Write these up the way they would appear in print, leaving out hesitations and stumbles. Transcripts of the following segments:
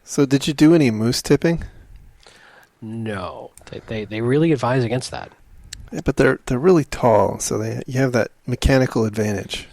So did you do any moose tipping? No, they really advise against that. Yeah, but they're really tall, so you have that mechanical advantage.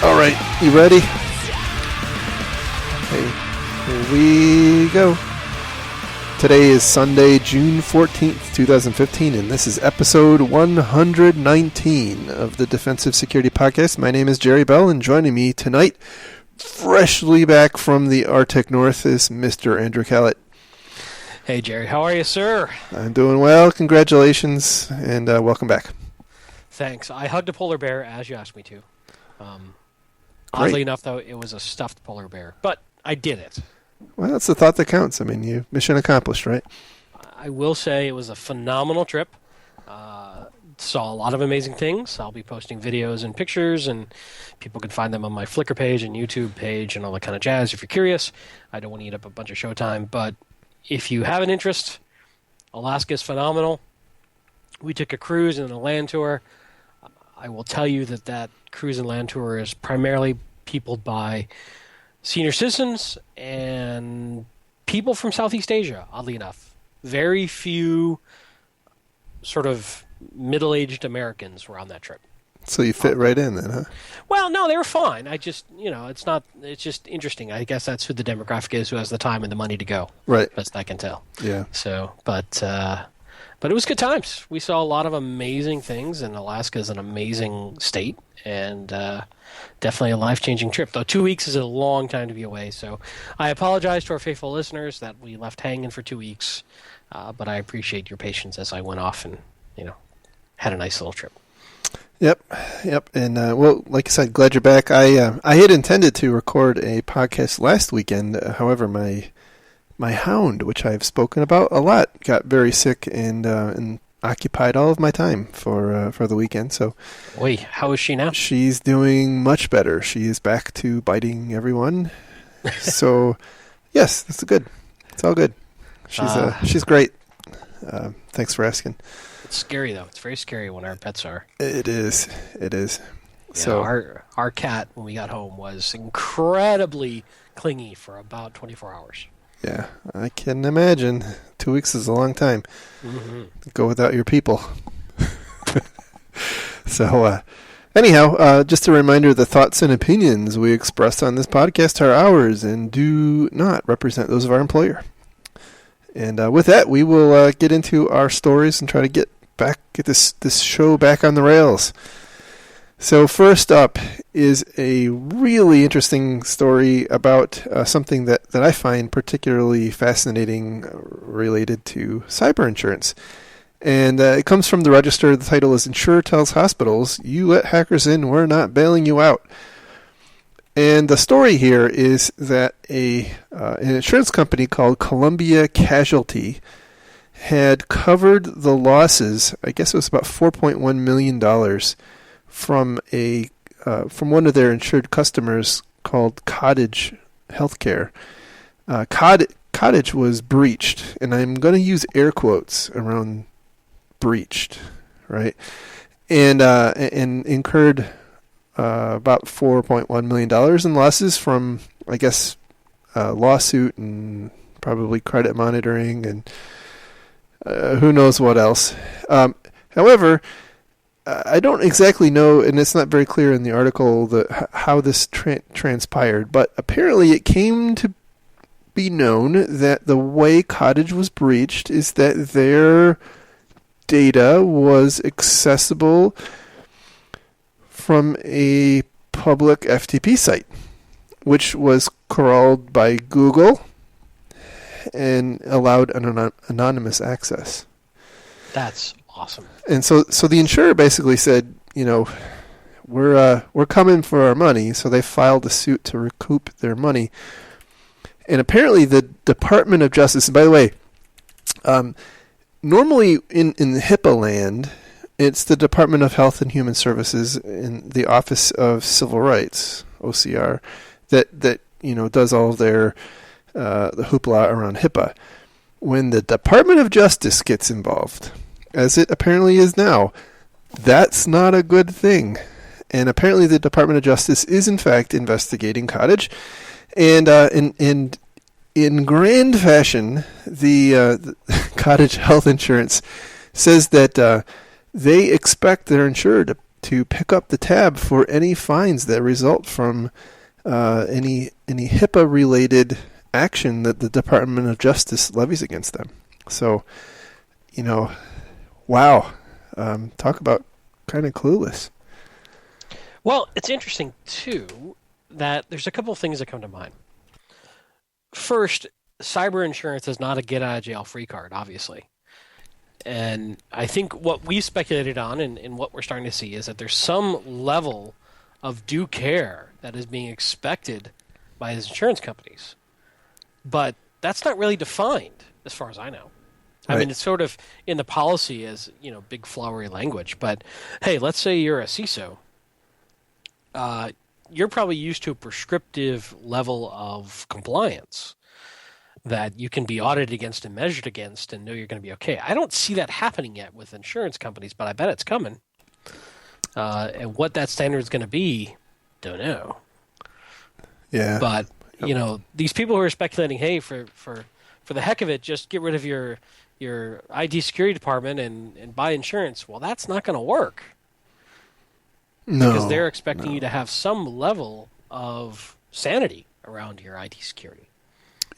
All right, you ready? Here we go. Today is Sunday, June 14th, 2015, and this is episode 119 of the Defensive Security Podcast. My name is Jerry Bell, and joining me tonight, freshly back from the Arctic North, is Mr. Andrew Callett. Hey, Jerry. How are you, sir? I'm doing well. Congratulations, and welcome back. Thanks. I hugged a polar bear, as you asked me to. Great. Oddly enough, though, it was a stuffed polar bear. But I did it. Well, that's the thought that counts. I mean, mission accomplished, right? I will say it was a phenomenal trip. Saw a lot of amazing things. I'll be posting videos and pictures, and people can find them on my Flickr page and YouTube page and all that kind of jazz if you're curious. I don't want to eat up a bunch of showtime, but if you have an interest, Alaska is phenomenal. We took a cruise and a land tour. I will tell you that cruise and land tour is primarily peopled by senior citizens and people from Southeast Asia, oddly enough. Very few sort of middle-aged Americans were on that trip. So you fit right in then, huh? Well, no, they were fine. I just, it's just interesting. I guess that's who the demographic is, who has the time and the money to go. Right. Best I can tell. Yeah. So, but it was good times. We saw a lot of amazing things, and Alaska is an amazing state, and definitely a life-changing trip. Though 2 weeks is a long time to be away, so I apologize to our faithful listeners that we left hanging for 2 weeks, but I appreciate your patience as I went off and, had a nice little trip. Yep. And, well, like I said, glad you're back. I had intended to record a podcast last weekend. However, my hound, which I've spoken about a lot, got very sick and occupied all of my time for the weekend. So, Wait, how is she now? She's doing much better. She is back to biting everyone. So, yes, that's good. It's all good. She's great. Thanks for asking. It's scary, though. It's very scary when our pets are. It is. Yeah, So our cat, when we got home, was incredibly clingy for about 24 hours. yeah, I can imagine. 2 weeks is a long time. Mm-hmm. Go without your people. So, anyhow, just a reminder, the thoughts and opinions we express on this podcast are ours and do not represent those of our employer. And with that, we will get into our stories and try to get this show back on the rails. So first up is a really interesting story about something that I find particularly fascinating related to cyber insurance. And it comes from the Register. The title is Insurer Tells Hospitals, You Let Hackers In, We're Not Bailing You Out. And the story here is that an insurance company called Columbia Casualty had covered the losses, I guess it was about $4.1 million, from one of their insured customers called Cottage Healthcare. Cottage was breached, and I'm going to use air quotes around breached, right? And incurred about $4.1 million in losses from, I guess, lawsuit and probably credit monitoring and who knows what else. However, I don't exactly know, and it's not very clear in the article how this transpired, but apparently it came to be known that the way Cottage was breached is that their data was accessible from a public FTP site, which was crawled by Google and allowed an anonymous access. That's awesome. And so the insurer basically said, we're coming for our money. So they filed a suit to recoup their money. And apparently the Department of Justice, and by the way, normally in the HIPAA land, It's the Department of Health and Human Services in the Office of Civil Rights, OCR, that does all of their the hoopla around HIPAA. When the Department of Justice gets involved, as it apparently is now, that's not a good thing. And apparently the Department of Justice is in fact investigating Cottage, and in grand fashion, the Cottage Health Insurance says that they expect their insured to pick up the tab for any fines that result from any HIPAA-related action that the Department of Justice levies against them. So, wow, talk about kind of clueless. Well, it's interesting, too, that there's a couple of things that come to mind. First, cyber insurance is not a get-out-of-jail-free card, obviously. And I think what we speculated on and what we're starting to see is that there's some level of due care that is being expected by these insurance companies. But that's not really defined, as far as I know. Right. I mean, it's sort of in the policy as, big flowery language. But, hey, let's say you're a CISO. You're probably used to a prescriptive level of compliance that you can be audited against and measured against and know you're going to be okay. I don't see that happening yet with insurance companies, but I bet it's coming. And what that standard is going to be, don't know. Yeah. But, these people who are speculating, hey, for the heck of it, just get rid of your IT security department and buy insurance. Well, that's not going to work. No. Because they're expecting you to have some level of sanity around your IT security.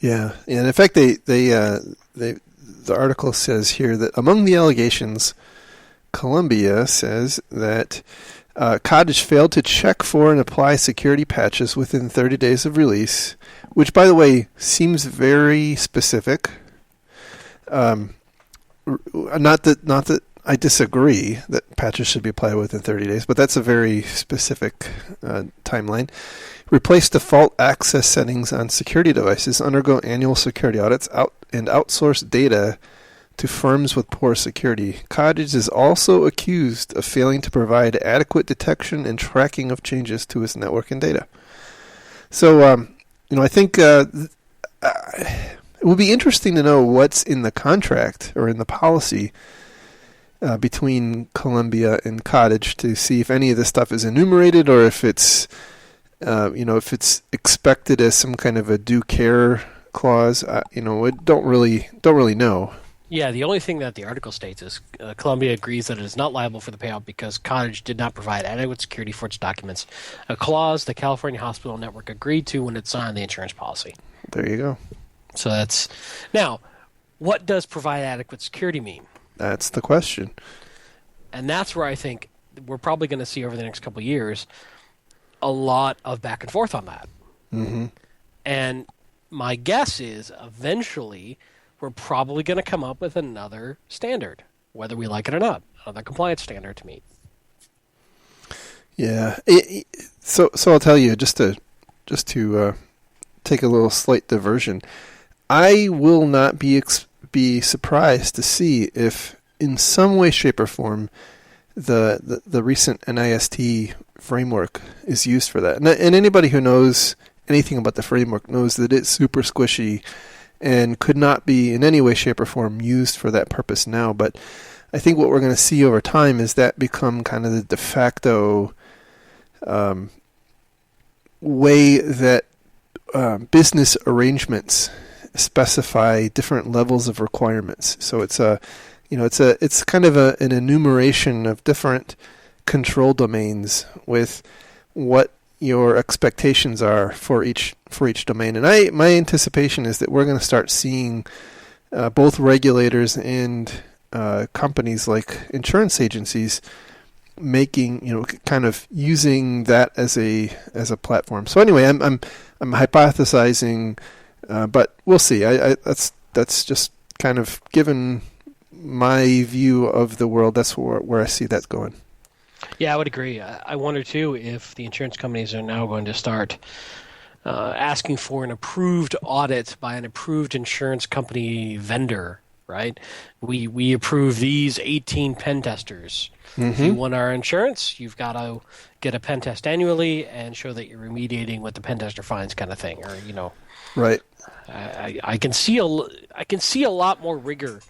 Yeah, and in fact, the article says here that among the allegations, Columbia says that Cottage failed to check for and apply security patches within 30 days of release, which, by the way, seems very specific. Not that I disagree that patches should be applied within 30 days, but that's a very specific timeline. Replace default access settings on security devices, undergo annual security audits, and outsource data to firms with poor security. Cottage is also accused of failing to provide adequate detection and tracking of changes to its network and data. So, I think it would be interesting to know what's in the contract or in the policy between Columbia and Cottage to see if any of this stuff is enumerated or if it's if it's expected as some kind of a due care clause. We don't really know. Yeah, the only thing that the article states is Columbia agrees that it is not liable for the payout because Cottage did not provide adequate security for its documents, a clause the California Hospital Network agreed to when it signed the insurance policy. There you go. So that's... Now, what does provide adequate security mean? That's the question. And that's where I think we're probably going to see over the next couple of years a lot of back and forth on that. Mm-hmm. And my guess is eventually we're probably going to come up with another standard, whether we like it or not, another compliance standard to meet. Yeah. So I'll tell you, just to take a little slight diversion, I will not be surprised to see if, in some way, shape, or form, the recent NIST framework is used for that. And anybody who knows anything about the framework knows that it's super squishy and could not be in any way, shape, or form used for that purpose now. But I think what we're going to see over time is that become kind of the de facto way that business arrangements specify different levels of requirements. So it's kind of an enumeration of different control domains with what your expectations are for each domain. And my anticipation is that we're going to start seeing both regulators and companies like insurance agencies making, kind of using that as a platform. So anyway, I'm hypothesizing, but we'll see. That's just kind of given my view of the world. That's where I see that going. Yeah, I would agree. I wonder, too, if the insurance companies are now going to start asking for an approved audit by an approved insurance company vendor, right? We approve these 18 pen testers. If you want our insurance, you've got to get a pen test annually and show that you're remediating what the pen tester finds, kind of thing. Or Right. I can see a lot more rigor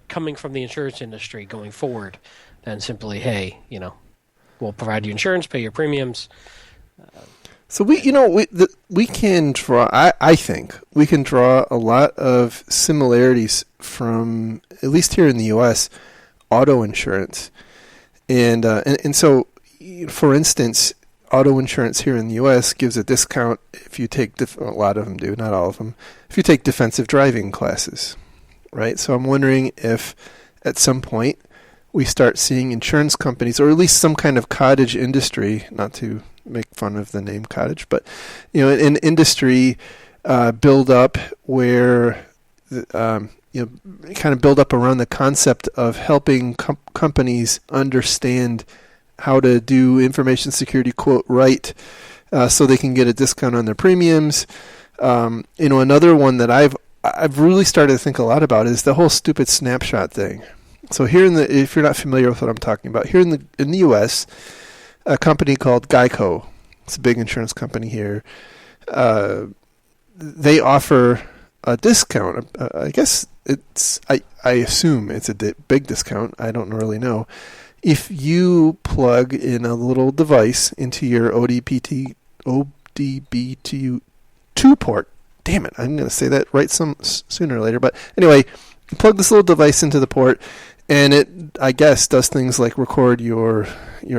coming from the insurance industry going forward than simply, hey, we'll provide you insurance, pay your premiums. So we can draw. I think we can draw a lot of similarities from, at least here in the U.S., auto insurance, and so, for instance, auto insurance here in the U.S. gives a discount if you take a lot of them do, not all of them. If you take defensive driving classes, right? So I'm wondering if at some point we start seeing insurance companies, or at least some kind of cottage industry, not to make fun of the name cottage, but an industry build up where kind of build up around the concept of helping companies understand how to do information security quote right, so they can get a discount on their premiums. Another one that I've really started to think a lot about is the whole stupid snapshot thing. So here if you're not familiar with what I'm talking about, here in the U.S., a company called Geico, it's a big insurance company here. They offer a discount. I guess I assume it's a big discount. I don't really know. If you plug in a little device into your ODBT2 port, damn it, I'm going to say that right sooner or later. But anyway, you plug this little device into the port, and it, I guess, does things like record your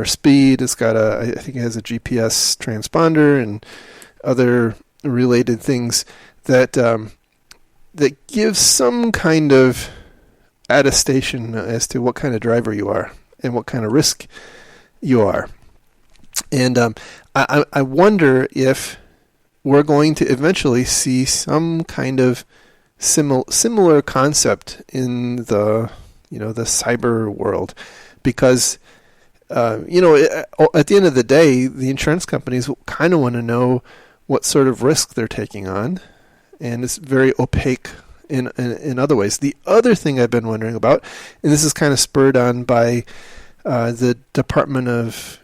speed. It's got I think it has a GPS transponder and other related things that gives some kind of attestation as to what kind of driver you are and what kind of risk you are. And I wonder if we're going to eventually see some kind of similar concept in the the cyber world, because at the end of the day, the insurance companies kind of want to know what sort of risk they're taking on, and it's very opaque in other ways. The other thing I've been wondering about, and this is kind of spurred on by the Department of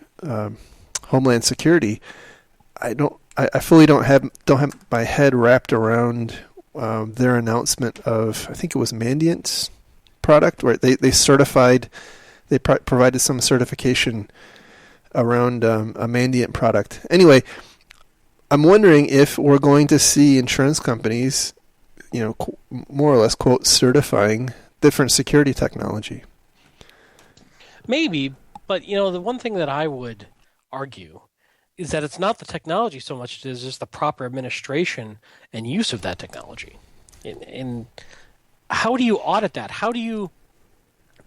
Homeland Security, I fully don't have my head wrapped around their announcement of, I think it was Mandiant's product, where they certified, they provided some certification around a Mandiant product. Anyway, I'm wondering if we're going to see insurance companies, more or less, quote, certifying different security technology. Maybe, but the one thing that I would argue is that it's not the technology so much as just the proper administration and use of that technology. And how do you audit that? How do you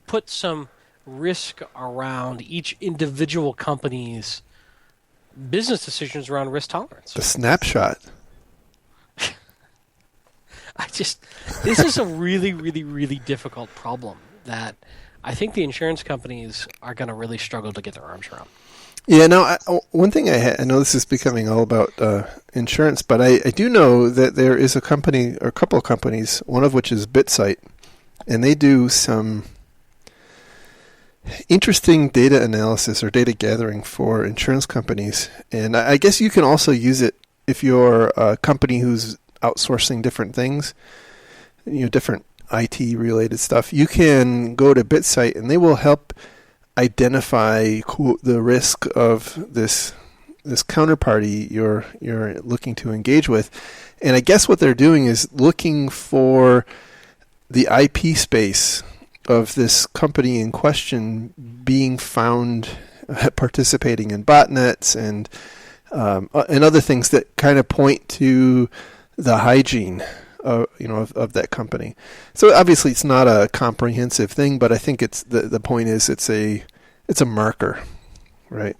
put some risk around each individual company's business decisions around risk tolerance? The snapshot. This is a really, really, really difficult problem that I think the insurance companies are going to really struggle to get their arms around. Yeah, no. One thing I know this is becoming all about insurance, but I do know that there is a company or a couple of companies, one of which is BitSight, and they do some interesting data analysis or data gathering for insurance companies. And I guess you can also use it if you're a company who's outsourcing different things, different IT related stuff. You can go to BitSight and they will help identify, quote, the risk of this counterparty you're looking to engage with. And I guess what they're doing is looking for the IP space of this company in question being found participating in botnets and other things that kind of point to the hygiene of that company. So obviously it's not a comprehensive thing, but I think it's the point is it's a marker, right?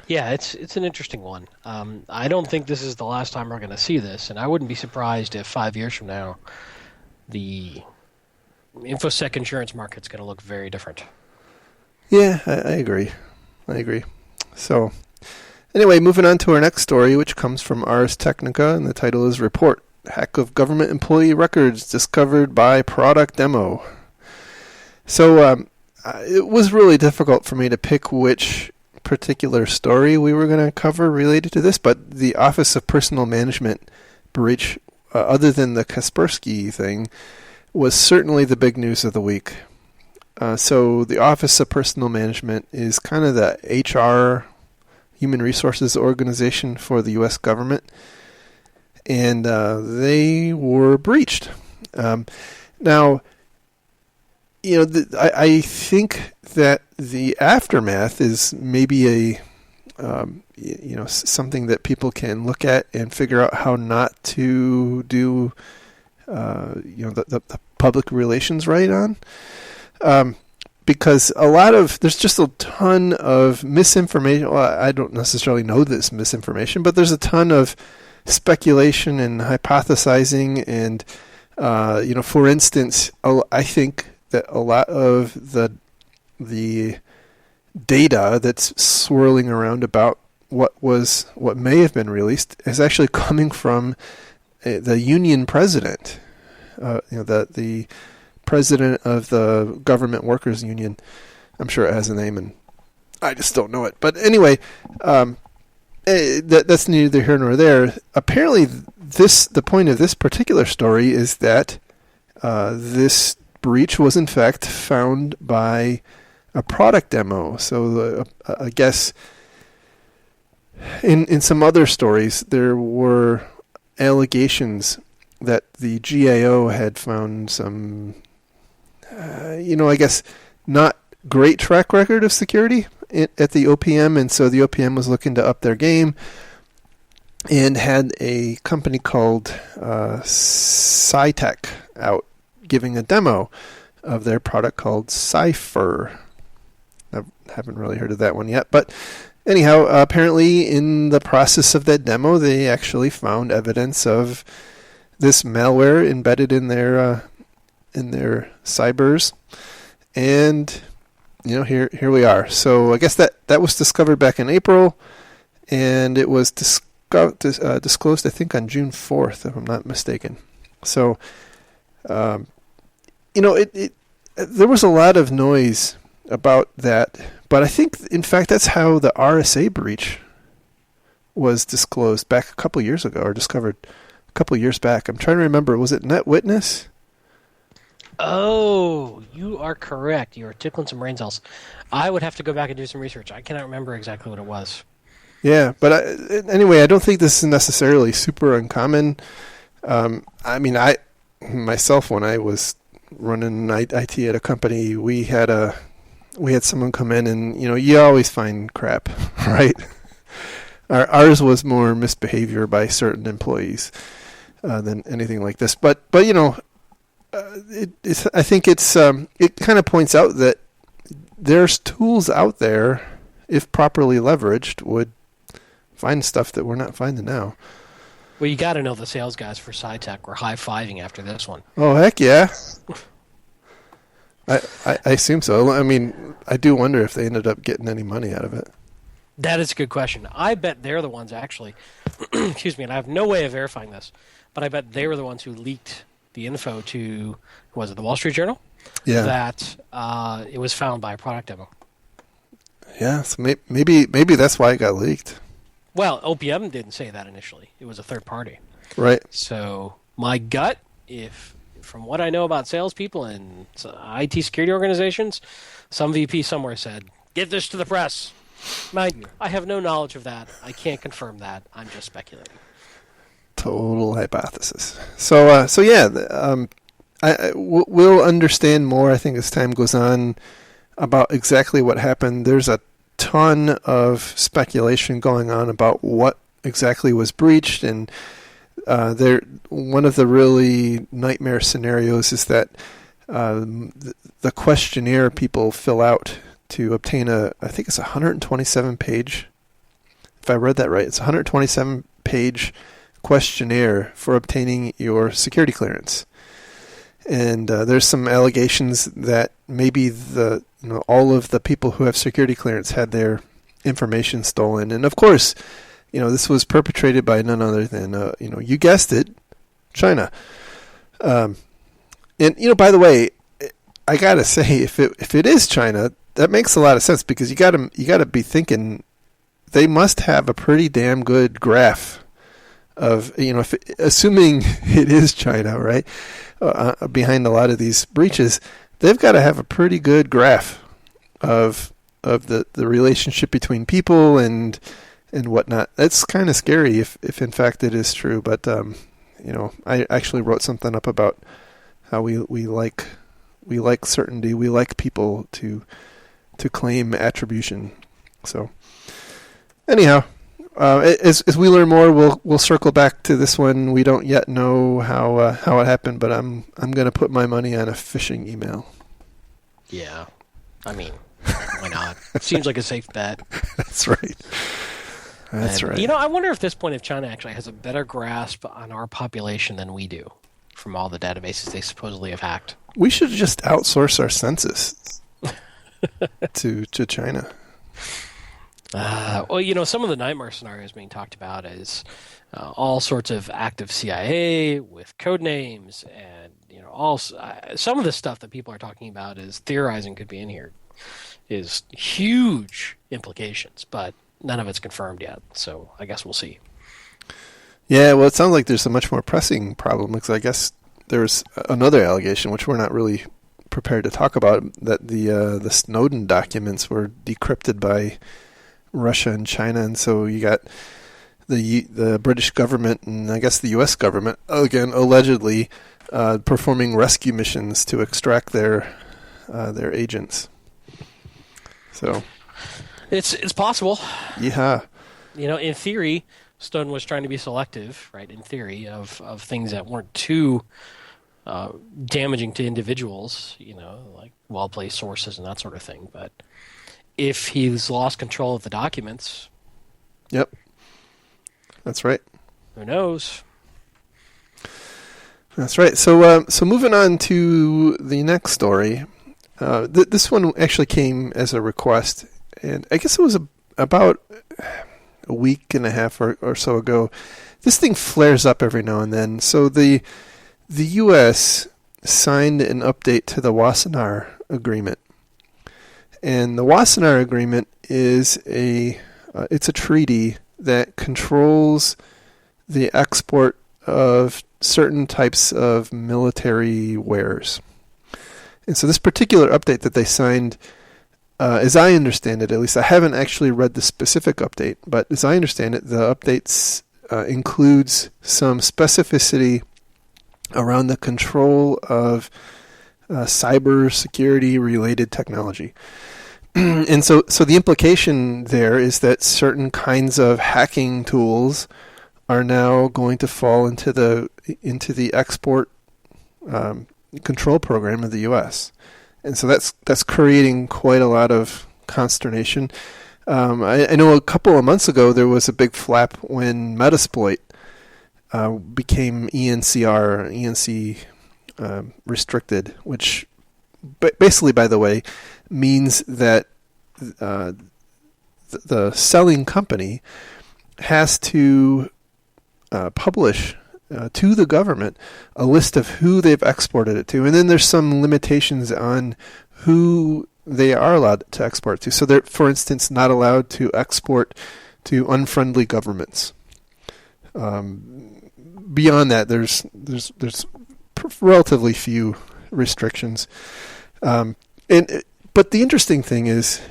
Yeah, it's an interesting one. I don't think this is the last time we're going to see this, and I wouldn't be surprised if 5 years from now the InfoSec insurance market's going to look very different. Yeah, I agree. So anyway, moving on to our next story, which comes from Ars Technica, and the title is Report: Hack of Government Employee Records Discovered by Product Demo. So it was really difficult for me to pick which particular story we were going to cover related to this, but the Office of Personnel Management breach, other than the Kaspersky thing, was certainly the big news of the week. So the Office of Personnel Management is kind of the HR, human resources organization for the U.S. government, and they were breached. Now, I think that the aftermath is maybe something that people can look at and figure out how not to do, the public relations right on. Because there's just a ton of misinformation. Well, I don't necessarily know this misinformation, but there's a ton of speculation and hypothesizing. And, for instance, I think that a lot of the data that's swirling around about what may have been released is actually coming from the union president, the president of the Government Workers Union. I'm sure it has a name, and I just don't know it. But anyway, that's neither here nor there. Apparently, the point of this particular story is that this breach was in fact found by a product demo. So I guess in some other stories there were allegations that the GAO had found some, I guess not great track record of security at the OPM, and so the OPM was looking to up their game and had a company called SciTech out giving a demo of their product called Cypher. I haven't really heard of that one yet, but anyhow, apparently in the process of that demo, they actually found evidence of this malware embedded in their cybers, and here we are. So I guess that was discovered back in April, and it was disclosed, I think, on June 4th, if I'm not mistaken. So there was a lot of noise about that, but I think, in fact, that's how the RSA breach was disclosed back a couple years ago, or discovered a couple years back. I'm trying to remember. Was it NetWitness? Oh, you are correct. You are tickling some brain cells. I would have to go back and do some research. I cannot remember exactly what it was. Yeah, but anyway, I don't think this is necessarily super uncommon. I myself, when I was running IT at a company, we had someone come in, and you always find crap, right? Ours was more misbehavior by certain employees than anything like this. But I think it kind of points out that there's tools out there, if properly leveraged, would find stuff that we're not finding now. Well, you got to know the sales guys for SciTech were high-fiving after this one. Oh, heck yeah. I assume so. I mean, I do wonder if they ended up getting any money out of it. That is a good question. I bet they're the ones, actually, excuse me, and I have no way of verifying this, but I bet they were the ones who leaked the info to, was it the Wall Street Journal? Yeah. That it was found by a product demo. Yeah, so maybe that's why it got leaked. Well, OPM didn't say that initially. It was a third party. Right. So my gut, from what I know about salespeople and IT security organizations, some VP somewhere said, "Give this to the press." Mind you, I have no knowledge of that. I can't confirm that. I'm just speculating. Total hypothesis. So yeah, we'll understand more, I think, as time goes on about exactly what happened. There's a ton of speculation going on about what exactly was breached, and one of the really nightmare scenarios is that the questionnaire people fill out to obtain I think it's a 127-page, if I read that right, it's a 127-page questionnaire for obtaining your security clearance. And there's some allegations that maybe all of the people who have security clearance had their information stolen. And of course, this was perpetrated by none other than, you guessed it, China. And by the way, I gotta say, if it is China, that makes a lot of sense because you gotta be thinking they must have a pretty damn good graph of, assuming it is China, right? Behind a lot of these breaches, they've got to have a pretty good graph of the relationship between people and whatnot. That's kind of scary if in fact it is true. But I actually wrote something up about how we like certainty. We like people to claim attribution. So anyhow, as we learn more, we'll circle back to this one. We don't yet know how it happened, but I'm going to put my money on a phishing email. Yeah, I mean, why not? Seems like a safe bet. That's right. That's right. I wonder if at this point if China actually has a better grasp on our population than we do from all the databases they supposedly have hacked. We should just outsource our census to China. Some of the nightmare scenarios being talked about is all sorts of active CIA with code names, and some of the stuff that people are talking about is theorizing could be in here is huge implications, but none of it's confirmed yet. So I guess we'll see. Yeah, well, it sounds like there's a much more pressing problem because I guess there's another allegation which we're not really prepared to talk about, that the Snowden documents were decrypted by Russia and China, and so you got the British government and I guess the U.S. government again allegedly performing rescue missions to extract their agents. So it's possible. Yeah. In theory, Snowden was trying to be selective, right? In theory, of things that weren't too damaging to individuals, like well-placed sources and that sort of thing, but if he's lost control of the documents. Yep. That's right. Who knows? That's right. So moving on to the next story. This one actually came as a request, and I guess it was about a week and a half or so ago. This thing flares up every now and then. So the U.S. signed an update to the Wassenaar Agreement. And the Wassenaar Agreement is it's a treaty that controls the export of certain types of military wares. And so this particular update that they signed, as I understand it, at least I haven't actually read the specific update, but as I understand it, the updates includes some specificity around the control of cyber security related technology. And so the implication there is that certain kinds of hacking tools are now going to fall into the export control program of the U.S. And so that's creating quite a lot of consternation. I know a couple of months ago there was a big flap when Metasploit became ENC restricted, which basically, by the way, means that the selling company has to publish to the government a list of who they've exported it to, and then there's some limitations on who they are allowed to export to. So they're, for instance, not allowed to export to unfriendly governments. Beyond that, there's relatively few restrictions. But the interesting thing is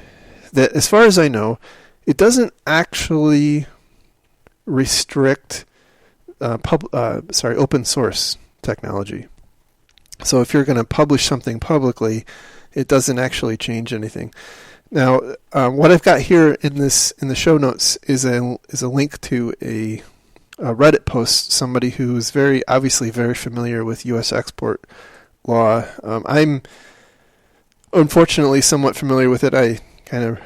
that, as far as I know, it doesn't actually restrict open source technology. So if you're going to publish something publicly, it doesn't actually change anything. Now, what I've got here in the show notes is a link to a Reddit post, somebody who's obviously very familiar with U.S. export law. I'm unfortunately somewhat familiar with it. I kind of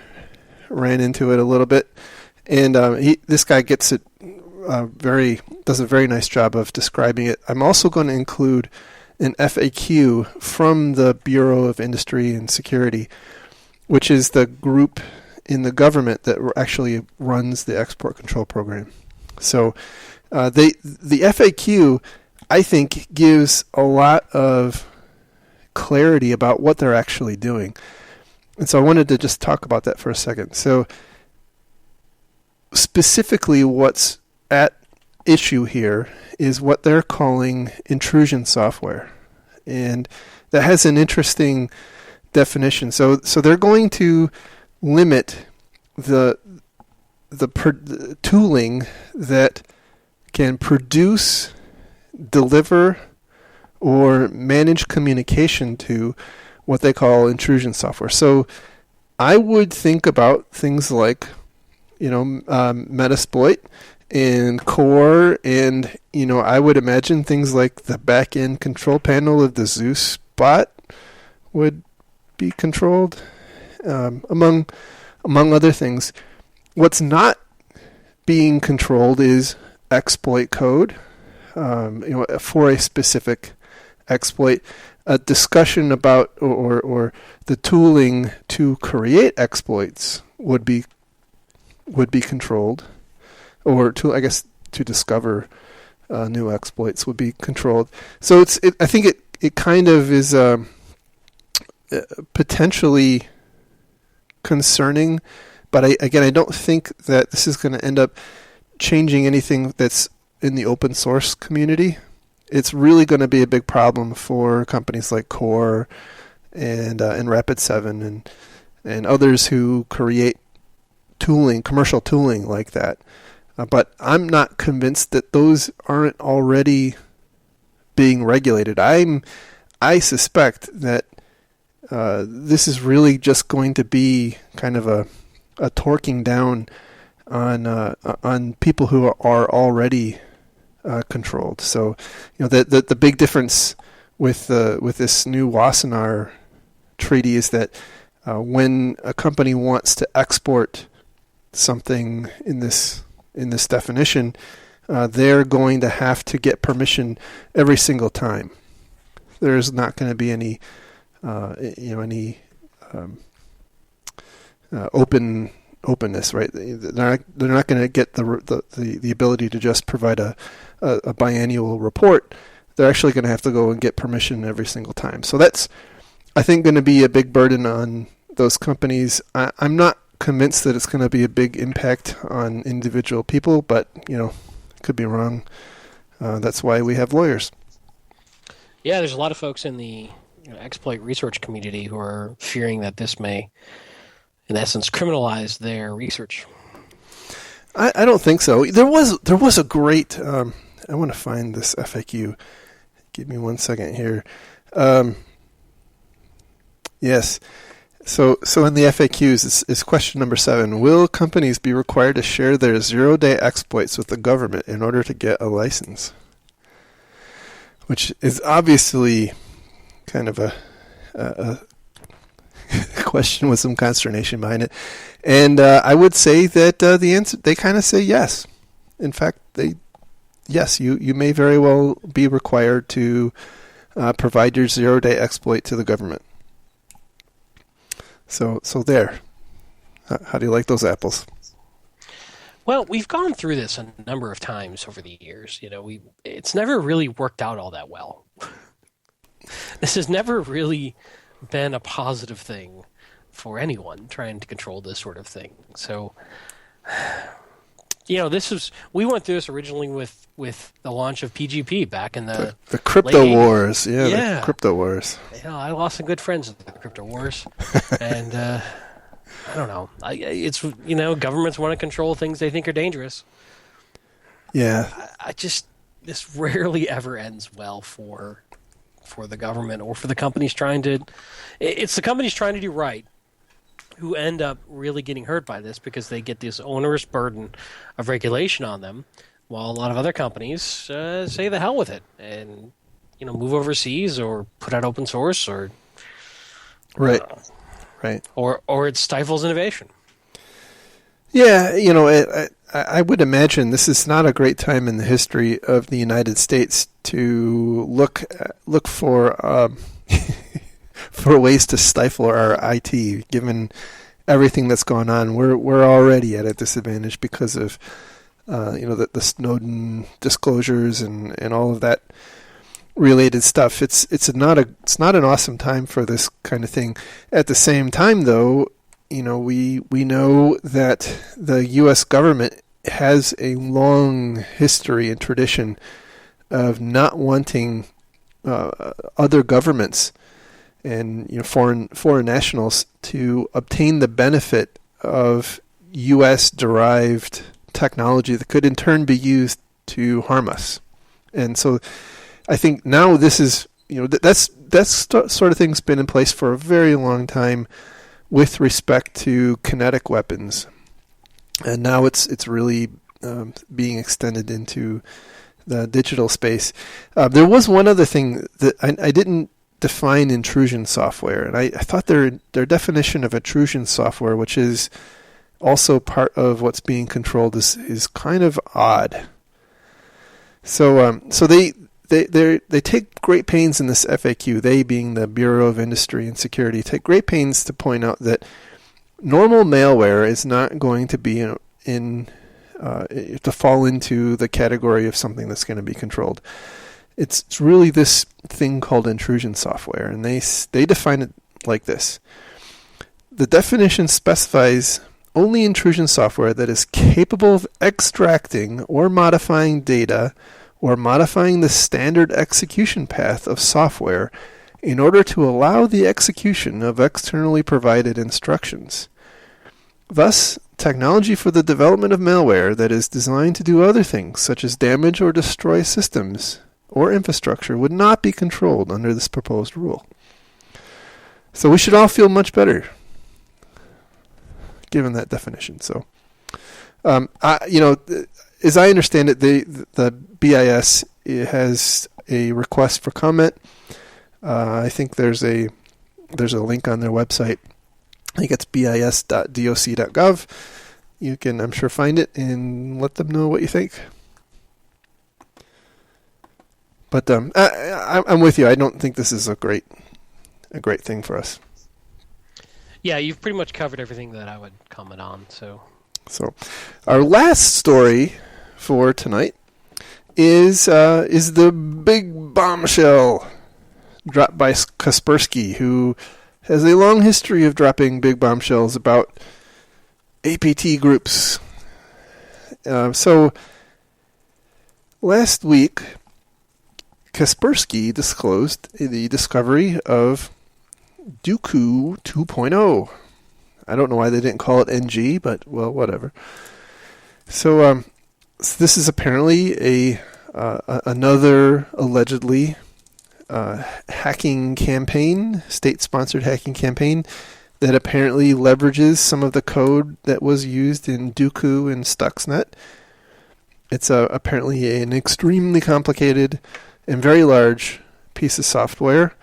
ran into it a little bit, and this guy gets it does a very nice job of describing it. I'm also going to include an FAQ from the Bureau of Industry and Security, which is the group in the government that actually runs the export control program. So the FAQ, I think, gives a lot of clarity about what they're actually doing. And so I wanted to just talk about that for a second. So specifically what's at issue here is what they're calling intrusion software. And that has an interesting definition. So they're going to limit the tooling that can produce, deliver, or manage communication to what they call intrusion software. So I would think about things like, Metasploit and Core, and I would imagine things like the back-end control panel of the Zeus bot would be controlled, among other things. What's not being controlled is exploit code, for a specific exploit. A discussion about or the tooling to create exploits would be controlled, or to discover new exploits would be controlled. So I think it kind of is potentially concerning, but I don't think that this is going to end up changing anything that's in the open source community. It's really going to be a big problem for companies like Core and Rapid7 and others who create tooling, commercial tooling like that. But I'm not convinced that those aren't already being regulated. I suspect that this is really just going to be kind of a torquing down on people who are already controlled. So, the big difference with this new Wassenaar treaty is that when a company wants to export something in this definition, they're going to have to get permission every single time. There's not going to be any openness, right? They're not going to get the ability to just provide a biannual report. They're actually going to have to go and get permission every single time. So that's, I think, going to be a big burden on those companies. I'm not convinced that it's going to be a big impact on individual people, but could be wrong. That's why we have lawyers. Yeah, there's a lot of folks in the exploit research community who are fearing that this may, in essence, criminalize their research. I don't think so. There was a great. I want to find this FAQ. Give me 1 second here. Yes. So in the FAQs, it's question number 7. Will companies be required to share their 0-day exploits with the government in order to get a license? Which is obviously kind of a question with some consternation behind it. And I would say that the answer, they kind of say yes. In fact, yes, you may very well be required to provide your 0-day exploit to the government. So there. How do you like those apples? Well, we've gone through this a number of times over the years. It's never really worked out all that well. This has never really been a positive thing for anyone trying to control this sort of thing. So, we went through this originally with the launch of PGP back in the crypto late wars. 80s. Yeah, the crypto wars. I lost some good friends in the crypto wars, and I don't know. It's governments want to control things they think are dangerous. Yeah, this rarely ever ends well for the government or for the companies trying to. It's the companies trying to do right who end up really getting hurt by this because they get this onerous burden of regulation on them, while a lot of other companies say the hell with it and move overseas or put out open source or right. Or it stifles innovation. Yeah, I would imagine this is not a great time in the history of the United States to look for for ways to stifle our IT. Given everything that's gone on, we're already at a disadvantage because of the Snowden disclosures and all of that related stuff. It's not an awesome time for this kind of thing. At the same time, though, we know that the U.S. government has a long history and tradition of not wanting other governments and foreign nationals to obtain the benefit of U.S. derived technology that could in turn be used to harm us. And so I think now this is, that's sort of thing's been in place for a very long time with respect to kinetic weapons. And now it's really being extended into the digital space. There was one other thing that I didn't define intrusion software, and I thought their definition of intrusion software, which is also part of what's being controlled, is kind of odd. So they take great pains in this FAQ, they being the Bureau of Industry and Security, take great pains to point out that normal malware is not going to be to fall into the category of something that's going to be controlled. It's really this thing called intrusion software, and they define it like this. The definition specifies only intrusion software that is capable of extracting or modifying data or modifying the standard execution path of software in order to allow the execution of externally provided instructions. Thus, technology for the development of malware that is designed to do other things, such as damage or destroy systems or infrastructure, would not be controlled under this proposed rule. So we should all feel much better given that definition. So, as I understand it, the BIS has a request for comment. I think there's a link on their website. I think it's bis.doc.gov. You can, I'm sure, find it and let them know what you think. But I'm with you. I don't think this is a great thing for us. Yeah, you've pretty much covered everything that I would comment on. So our last story for tonight is the big bombshell dropped by Kaspersky, who has a long history of dropping big bombshells about APT groups. So last week, Kaspersky disclosed the discovery of Duqu 2.0. I don't know why they didn't call it NG, but well, whatever. So this is apparently another allegedly hacking campaign, state-sponsored hacking campaign that apparently leverages some of the code that was used in Duqu and Stuxnet. It's apparently an extremely complicated and very large piece of software,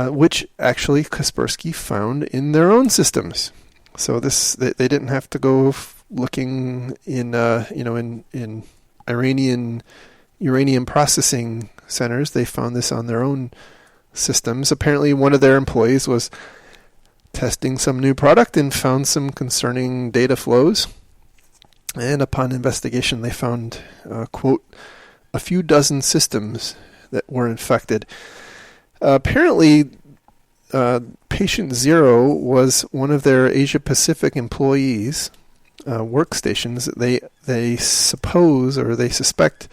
which actually Kaspersky found in their own systems. So they didn't have to go looking in Iranian uranium processing centers. They found this on their own systems. Apparently, one of their employees was testing some new product and found some concerning data flows. And upon investigation, they found, quote, a few dozen systems that were infected. Apparently, Patient Zero was one of their Asia Pacific employees' workstations. They suppose, or they suspect,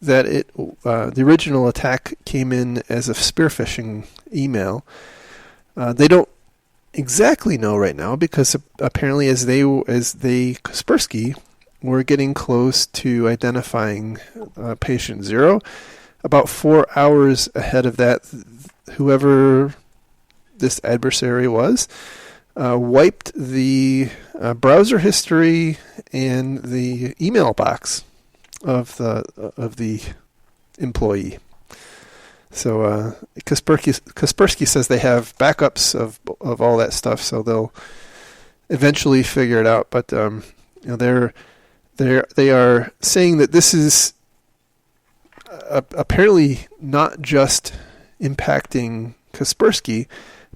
that the original attack came in as a spear phishing email. They don't exactly know right now because apparently, as Kaspersky were getting close to identifying Patient Zero, about 4 hours ahead of that, whoever this adversary was wiped the browser history and the email box of the employee. So Kaspersky says they have backups of all that stuff, so they'll eventually figure it out. But they are saying that this is apparently not just impacting Kaspersky,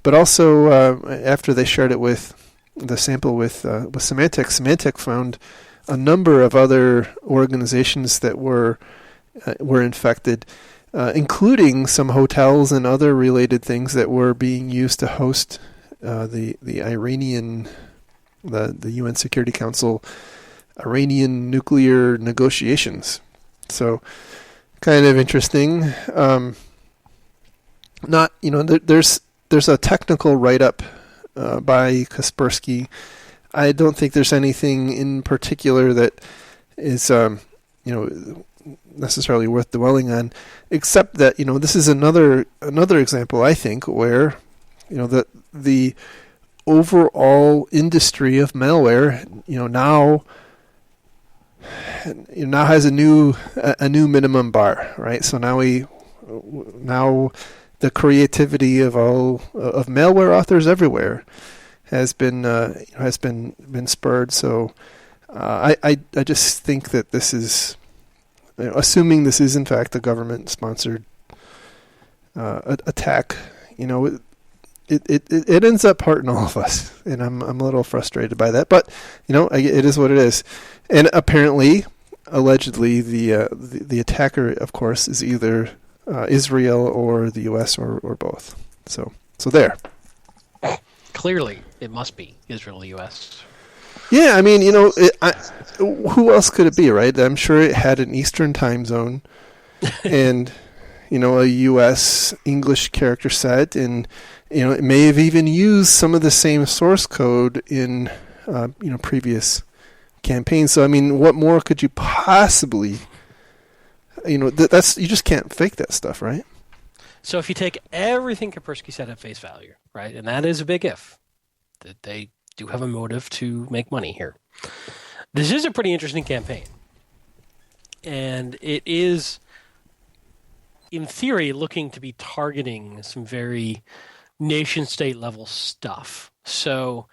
but also after they shared it with the sample with Symantec, Symantec found a number of other organizations that were infected. including some hotels and other related things that were being used to host the Iranian, the UN Security Council Iranian nuclear negotiations. So, kind of interesting. There's a technical write-up by Kaspersky. I don't think there's anything in particular that is, necessarily worth dwelling on, except that this is another example, I think, where the overall industry of malware now has a new minimum bar, right? So now the creativity of malware authors everywhere has been spurred. So I just think that this is, assuming this is in fact a government sponsored attack, it ends up hurting all of us, and I'm a little frustrated by that. But it is what it is. And apparently, allegedly, the attacker, of course, is either Israel or the U.S. or both. So there. Clearly, it must be Israel, the U.S. Yeah, I mean, who else could it be, right? I'm sure it had an Eastern time zone, and a U.S. English character set, and it may have even used some of the same source code in previous campaigns. So I mean, what more could you possibly? That's, you just can't fake that stuff, right? So if you take everything Kaspersky said at face value, right, and that is a big if, that they do have a motive to make money here. This is a pretty interesting campaign, and it is, in theory, looking to be targeting some very nation-state level stuff. So,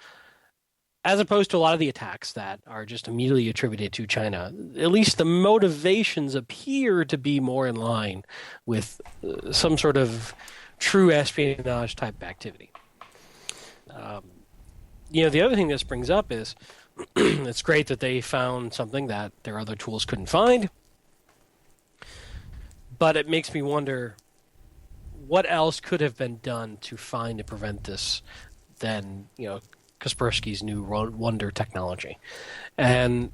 as opposed to a lot of the attacks that are just immediately attributed to China, at least the motivations appear to be more in line with some sort of true espionage type activity. The other thing this brings up is it's great that they found something that their other tools couldn't find, but it makes me wonder what else could have been done to find and prevent this than, Kaspersky's new wonder technology. And,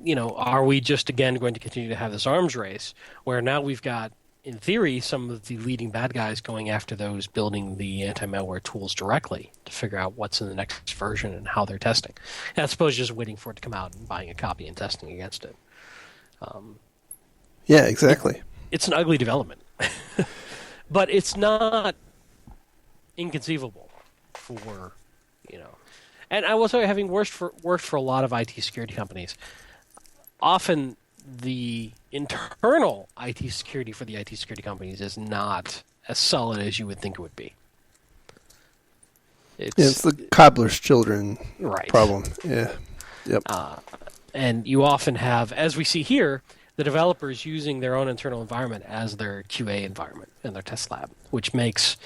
are we just again going to continue to have this arms race where now we've got, in theory, some of the leading bad guys going after those building the anti-malware tools directly to figure out what's in the next version and how they're testing, as opposed to just waiting for it to come out and buying a copy and testing against it. Yeah, exactly. It's an ugly development, but it's not inconceivable for, And I will tell you, having worked for a lot of IT security companies, often the internal IT security for the IT security companies is not as solid as you would think it would be. It's the cobbler's children right. problem. Yeah. Yep. And you often have, as we see here, the developers using their own internal environment as their QA environment in their test lab, which makes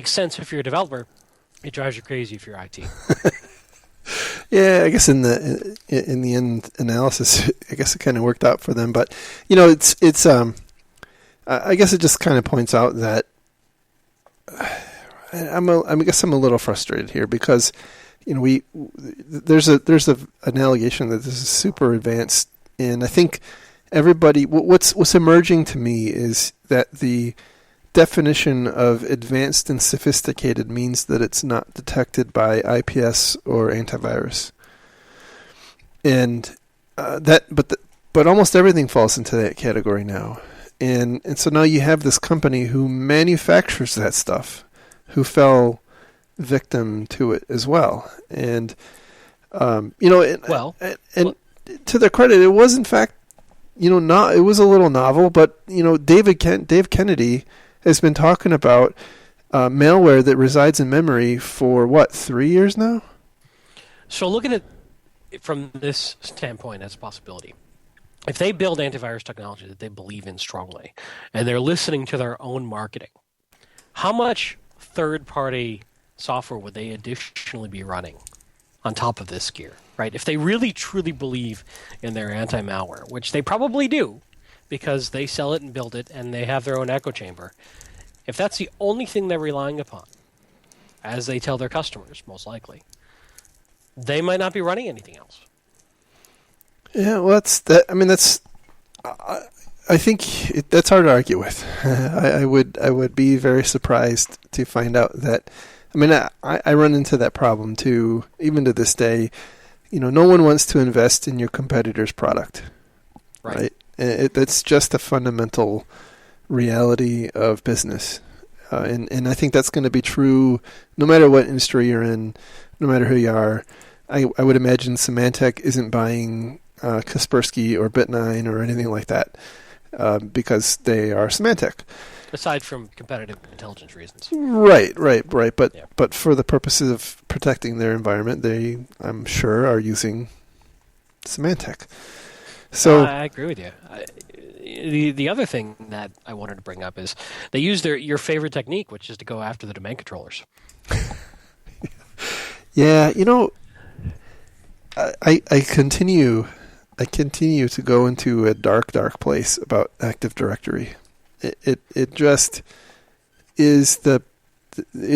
sense if you're a developer. It drives you crazy if you're IT. Yeah, I guess in the end analysis, I guess it kind of worked out for them. But it's I guess it just kind of points out that I guess I'm a little frustrated here because there's an allegation that this is super advanced, and I think everybody what's emerging to me is that the definition of advanced and sophisticated means that it's not detected by IPS or antivirus, and but almost everything falls into that category now, and so now you have this company who manufactures that stuff, who fell victim to it as well, and to their credit, it was in fact not, it was a little novel, but Dave Kennedy has been talking about malware that resides in memory for, 3 years now? So look at it from this standpoint as a possibility. If they build antivirus technology that they believe in strongly, and they're listening to their own marketing, how much third-party software would they additionally be running on top of this gear, right? If they really, truly believe in their anti-malware, which they probably do, because they sell it and build it, and they have their own echo chamber. If that's the only thing they're relying upon, as they tell their customers, most likely, they might not be running anything else. Yeah, well, that's that. I mean, that's. I think that's hard to argue with. I would be very surprised to find out that. I mean, I run into that problem too, even to this day. No one wants to invest in your competitor's product, right? That's just a fundamental reality of business, and I think that's going to be true no matter what industry you're in, no matter who you are. I would imagine Symantec isn't buying Kaspersky or Bit9 or anything like that because they are Symantec. Aside from competitive intelligence reasons. Right. Yeah. But for the purposes of protecting their environment, they, I'm sure, are using Symantec. So I agree with you. The other thing that I wanted to bring up is they use your favorite technique, which is to go after the domain controllers. Yeah, I continue to go into a dark place about Active Directory. It just is it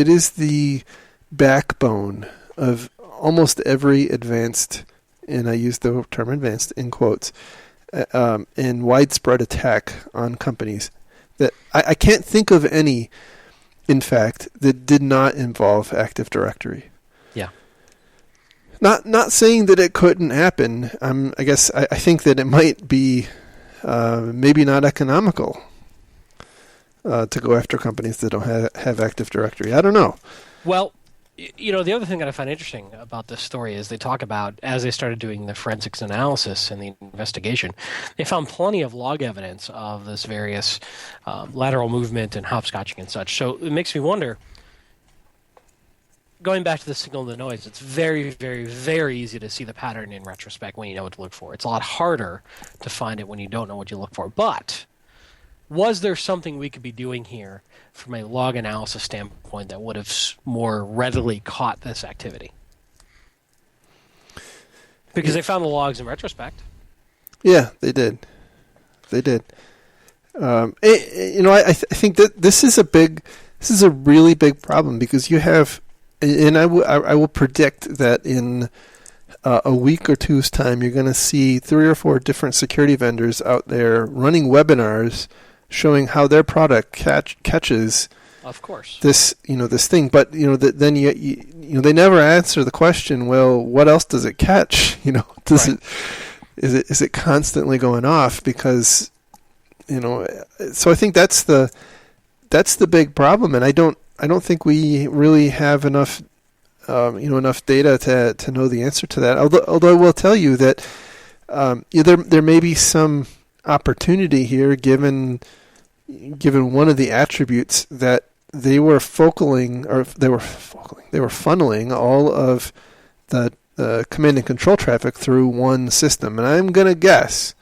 is the backbone of almost every advanced, and I use the term advanced in quotes, and widespread attack on companies. That I can't think of any, in fact, that did not involve Active Directory. Yeah. Not saying that it couldn't happen. I guess I think that it might be maybe not economical to go after companies that don't have Active Directory. I don't know. Well, the other thing that I find interesting about this story is they talk about, as they started doing the forensics analysis and the investigation, they found plenty of log evidence of this various lateral movement and hopscotching and such. So it makes me wonder, going back to the signal and the noise, it's very, very, very easy to see the pattern in retrospect when you know what to look for. It's a lot harder to find it when you don't know what you look for. But was there something we could be doing here from a log analysis standpoint that would have more readily caught this activity? Because they found the logs in retrospect. Yeah, they did. I think that this is a really big problem because you have, and I will predict that in a week or two's time, you're going to see 3 or 4 different security vendors out there running webinars showing how their product catches, of course, this thing. But then they never answer the question. Well, what else does it catch? Is it constantly going off? Because so I think that's the big problem, and I don't think we really have enough enough data to know the answer to that. Although I will tell you that there may be some opportunity here given one of the attributes that they were funneling all of the command and control traffic through one system. And I'm going to guess,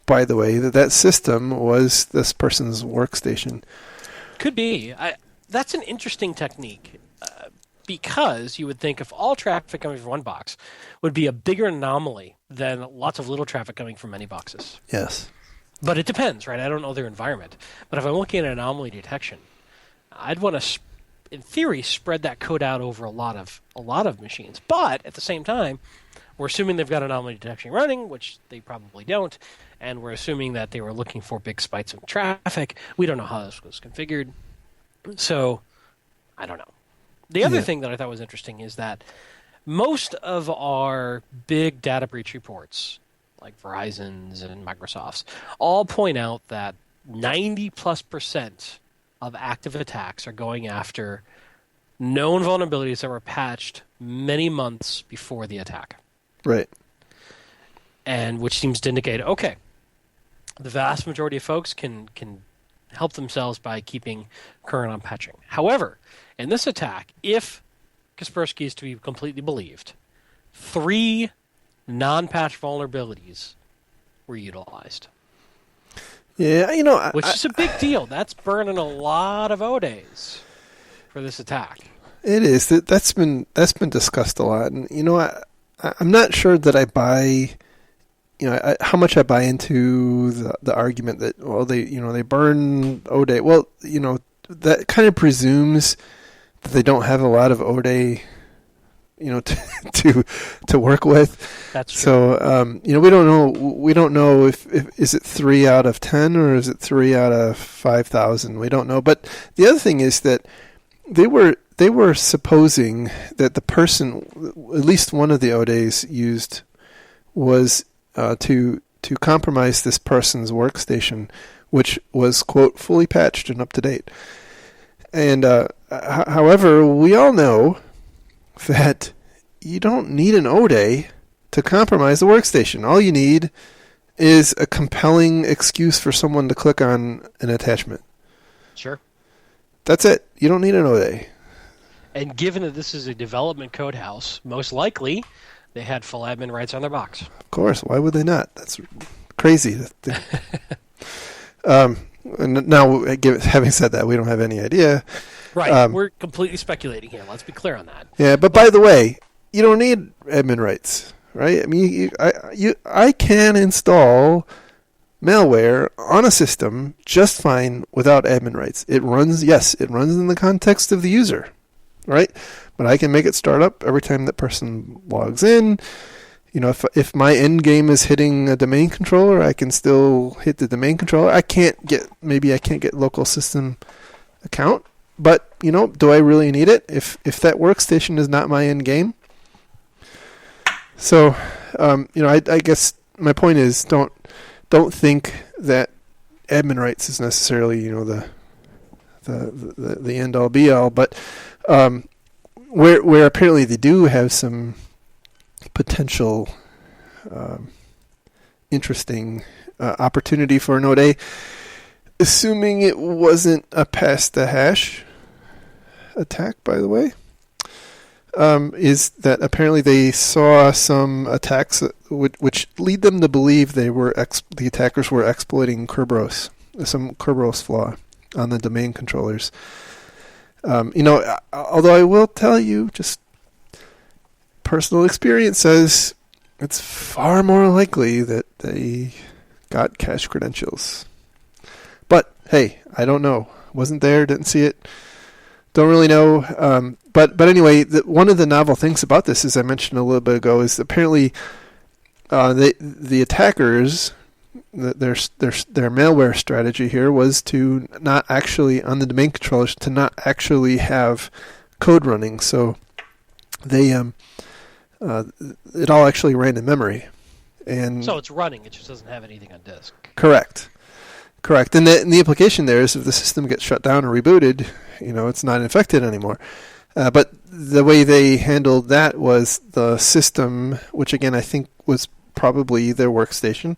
by the way, that system was this person's workstation. Could be. That's an interesting technique because you would think if all traffic coming from one box would be a bigger anomaly than lots of little traffic coming from many boxes. Yes. But it depends, right? I don't know their environment. But if I'm looking at anomaly detection, I'd want to, in theory, spread that code out over a lot of machines. But at the same time, we're assuming they've got anomaly detection running, which they probably don't, and we're assuming that they were looking for big spikes in traffic. We don't know how this was configured. So, I don't know. The other thing that I thought was interesting is that most of our big data breach reports, like Verizon's and Microsoft's, all point out that 90+% of active attacks are going after known vulnerabilities that were patched many months before the attack. Right. And which seems to indicate, okay, the vast majority of folks can help themselves by keeping current on patching. However, in this attack, if Kaspersky is to be completely believed, 3 non-patch vulnerabilities were utilized. Yeah, which is a big deal. That's burning a lot of O-days for this attack. It is. That's been discussed a lot, and I'm not sure that I buy how much I buy into the argument that, well, they burn ODay. Well, that kind of presumes that they don't have a lot of ODay, to work with. That's true. So, we don't know. We don't know if is it 3 out of 10 or is it 3 out of 5,000. We don't know. But the other thing is that they were supposing that the person, at least one of the ODays used, was to compromise this person's workstation, which was, quote, fully patched and up to date. And however, we all know that you don't need an ODay to compromise a workstation. All you need is a compelling excuse for someone to click on an attachment. Sure. That's it. You don't need an ODay. And given that this is a development code house, most likely they had full admin rights on their box. Of course. Why would they not? That's crazy. And now, having said that, we don't have any idea. Right. We're completely speculating here. Let's be clear on that. Yeah, but by the way, you don't need admin rights, right? I mean, I can install malware on a system just fine without admin rights. It runs in the context of the user, right? But I can make it start up every time that person logs in. If my end game is hitting a domain controller, I can still hit the domain controller. I can't get local system account, but do I really need it if that workstation is not my end game? So, I guess my point is don't think that admin rights is necessarily the end all be all, but where apparently they do have some potential interesting opportunity for an ODay, assuming it wasn't a pass the hash attack, by the way, is that apparently they saw some attacks which lead them to believe the attackers were exploiting Kerberos, some Kerberos flaw on the domain controllers. Although I will tell you, just personal experience says it's far more likely that they got cache credentials. But hey, I don't know. Wasn't there, didn't see it. Don't really know. But anyway, one of the novel things about this, as I mentioned a little bit ago, is apparently the attackers, their malware strategy here was to not actually, on the domain controllers, to not actually have code running. So they it all actually ran in memory. And so it's running, it just doesn't have anything on disk. Correct. And the implication there is if the system gets shut down or rebooted, it's not infected anymore. But the way they handled that was the system, which again I think was probably their workstation,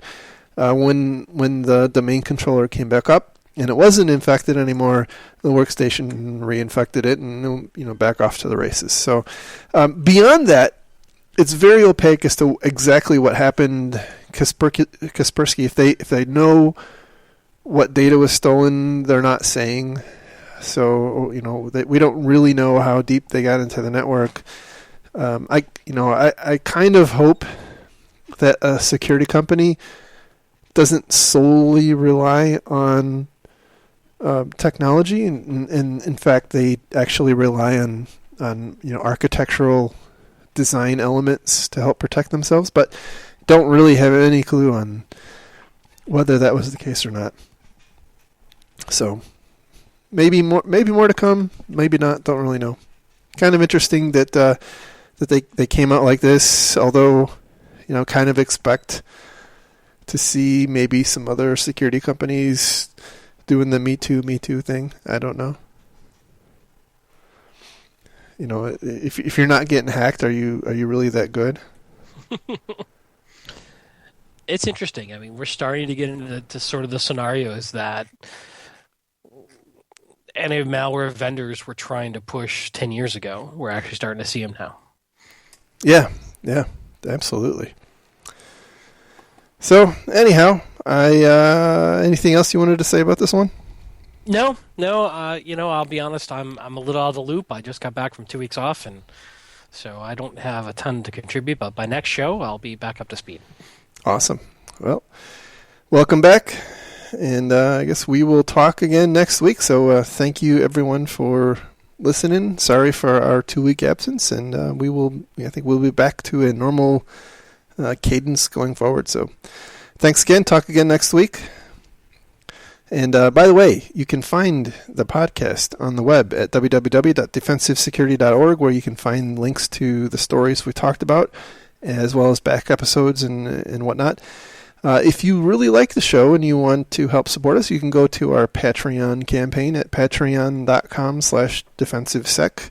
when the domain controller came back up and it wasn't infected anymore, the workstation reinfected it and back off to the races. So beyond that, it's very opaque as to exactly what happened. Kaspersky, if they know what data was stolen, they're not saying. So we don't really know how deep they got into the network. I kind of hope that a security company doesn't solely rely on technology, and in fact they actually rely on architectural design elements to help protect themselves, but don't really have any clue on whether that was the case or not. So maybe more to come, maybe not. Don't really know. Kind of interesting that they came out like this. Although, kind of expect to see maybe some other security companies doing the Me Too thing. I don't know. If you're not getting hacked, are you really that good? It's interesting. I mean, we're starting to get into sort of the scenarios that any malware vendors were trying to push 10 years ago. We're actually starting to see them now. Yeah, absolutely. So, anyhow, anything else you wanted to say about this one? No. I'll be honest. I'm a little out of the loop. I just got back from 2 weeks off, and so I don't have a ton to contribute. But by next show, I'll be back up to speed. Awesome. Well, welcome back. And I guess we will talk again next week. So thank you, everyone, for listening. Sorry for our 2-week absence. And I think we'll be back to a normal cadence going forward. So thanks again. Talk again next week. And by the way, you can find the podcast on the web at www.defensivesecurity.org, where you can find links to the stories we talked about, as well as back episodes and whatnot. If you really like the show and you want to help support us, you can go to our Patreon campaign at patreon.com/defensivesec.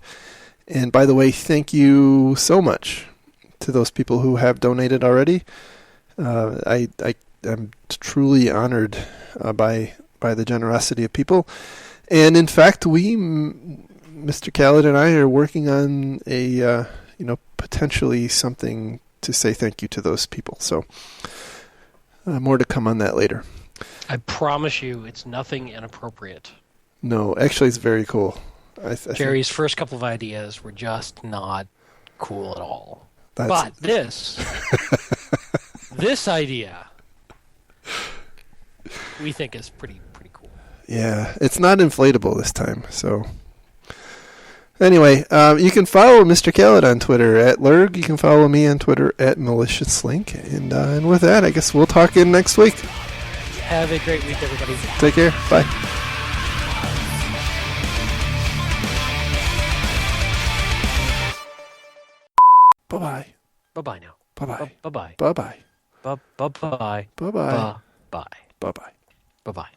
And by the way, thank you so much to those people who have donated already. I'm truly honored by the generosity of people. And in fact, Mr. Khaled and I are working on a potentially something to say thank you to those people. So more to come on that later. I promise you, it's nothing inappropriate. No, actually, it's very cool. Jerry's first couple of ideas were just not cool at all. But this idea, we think is pretty cool. Yeah, it's not inflatable this time. So anyway, you can follow Mr. Khaled on Twitter at Lurg. You can follow me on Twitter at MaliciousLink. And with that, I guess we'll talk again next week. Have a great week, everybody. Take care. Bye. Bye-bye. Bye-bye now. Bye-bye. Bye-bye. Bye-bye. Bye-bye. Bye-bye. Bye-bye. Bye-bye. Bye-bye.